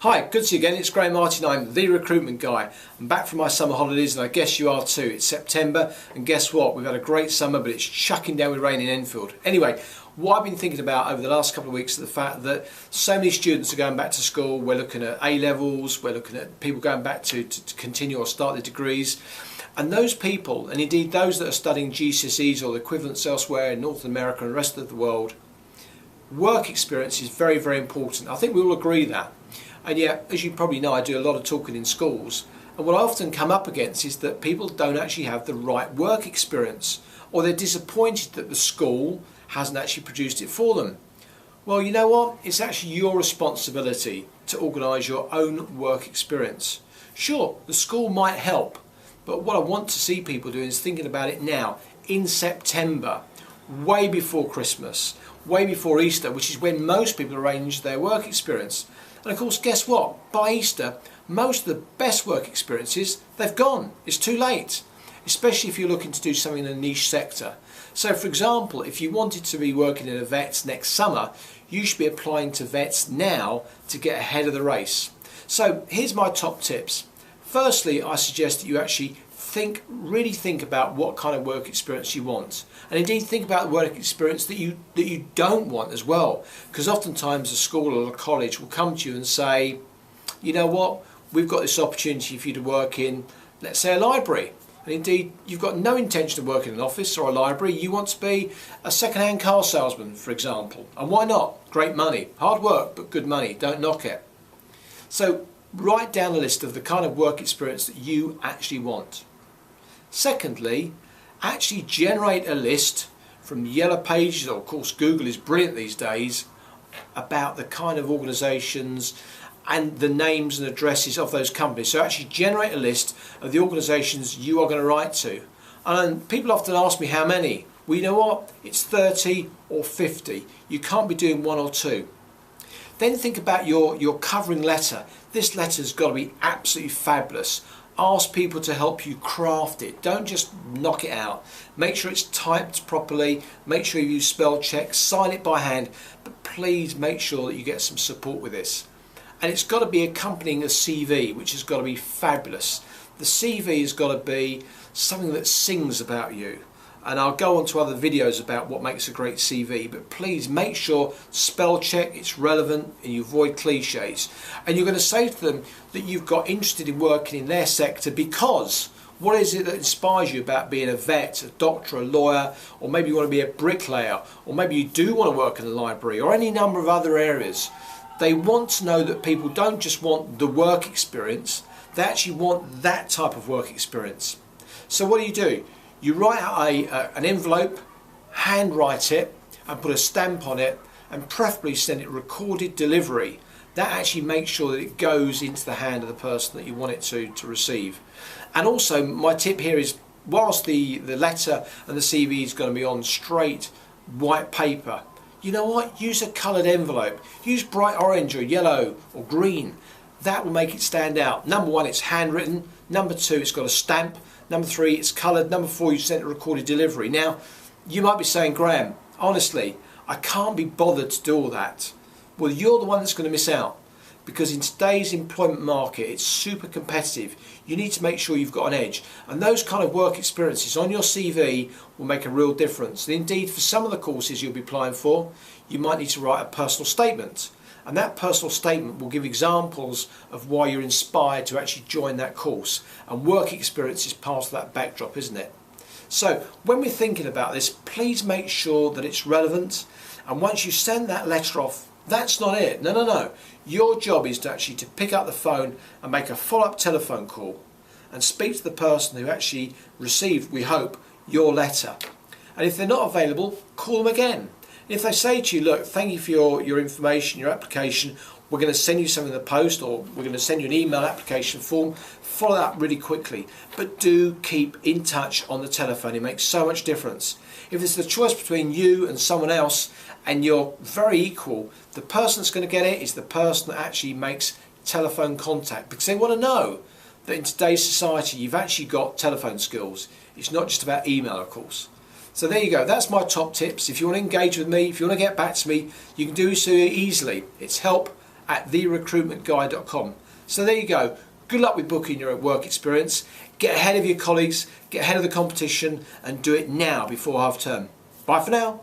Hi, good to see you again. It's Graham Martin. I'm the recruitment guy. I'm back from my summer holidays and I guess you are too. It's September and guess what? We've had a great summer but it's chucking down with rain in Enfield. Anyway, what I've been thinking about over the last couple of weeks is the fact that so many students are going back to school. We're looking at A-levels, we're looking at people going back to continue or start their degrees. And those people, and indeed those that are studying GCSEs or the equivalents elsewhere in North America and the rest of the world, work experience is very, very important. I think we all agree that. And yet, as you probably know, I do a lot of talking in schools, and what I often come up against is that people don't actually have the right work experience, or they're disappointed that the school hasn't actually produced it for them. Well, you know what? It's actually your responsibility to organise your own work experience. Sure, the school might help, but what I want to see people doing is thinking about it now, in September, way before Christmas, way before Easter, which is when most people arrange their work experience. And of course, guess what? By Easter, most of the best work experiences, they've gone. It's too late, especially if you're looking to do something in a niche sector. So for example, if you wanted to be working in a vets next summer, you should be applying to vets now to get ahead of the race. So here's my top tips. Firstly, I suggest that you actually really think about what kind of work experience you want, and indeed think about the work experience that you don't want as well, because oftentimes a school or a college will come to you and say, you know what, we've got this opportunity for you to work in, let's say, a library, and indeed you've got no intention of working in an office or a library. You want to be a second-hand car salesman, for example, and why not? Great money, hard work but good money, don't knock it. So write down a list of the kind of work experience that you actually want. Secondly, actually generate a list from Yellow Pages, or of course Google is brilliant these days, about the kind of organisations and the names and addresses of those companies. So actually generate a list of the organisations you are going to write to. And people often ask me how many. Well, you know what? It's 30 or 50. You can't be doing one or two. Then think about your covering letter. This letter's got to be absolutely fabulous. Ask people to help you craft it. Don't just knock it out. Make sure it's typed properly. Make sure you use spell check. Sign it by hand. But please make sure that you get some support with this. And it's got to be accompanying a CV, which has got to be fabulous. The CV has got to be something that sings about you. And I'll go on to other videos about what makes a great CV, but please make sure spell check, it's relevant, and you avoid cliches. And you're going to say to them that you've got interested in working in their sector because what is it that inspires you about being a vet, a doctor, a lawyer, or maybe you want to be a bricklayer, or maybe you do want to work in a library, or any number of other areas. They want to know that people don't just want the work experience, they actually want that type of work experience. So what do? You write out an envelope, handwrite it and put a stamp on it, and preferably send it recorded delivery. That actually makes sure that it goes into the hand of the person that you want it to receive. And also my tip here is, whilst the letter and the CV is going to be on straight white paper, you know what? Use a coloured envelope. Use bright orange or yellow or green. That will make it stand out. Number one, it's handwritten. Number two, it's got a stamp. Number three, it's coloured. Number four, you sent a recorded delivery. Now, you might be saying, Graham, honestly, I can't be bothered to do all that. Well, you're the one that's going to miss out, because in today's employment market, it's super competitive. You need to make sure you've got an edge. And those kind of work experiences on your CV will make a real difference. And indeed, for some of the courses you'll be applying for, you might need to write a personal statement. And that personal statement will give examples of why you're inspired to actually join that course. And work experience is part of that backdrop, isn't it? So when we're thinking about this, please make sure that it's relevant. And once you send that letter off, that's not it. No. Your job is to actually pick up the phone and make a follow-up telephone call and speak to the person who actually received, we hope, your letter. And if they're not available, call them again. If they say to you, look, thank you for your information, your application, we're going to send you something in the post, or we're going to send you an email application form, follow that really quickly. But do keep in touch on the telephone. It makes so much difference. If it's the choice between you and someone else and you're very equal, the person that's going to get it is the person that actually makes telephone contact, because they want to know that in today's society you've actually got telephone skills. It's not just about email, of course. So there you go, that's my top tips. If you want to engage with me, if you want to get back to me, you can do so easily. It's help at therecruitmentguy.com. So there you go. Good luck with booking your work experience. Get ahead of your colleagues, get ahead of the competition, and do it now before half term. Bye for now.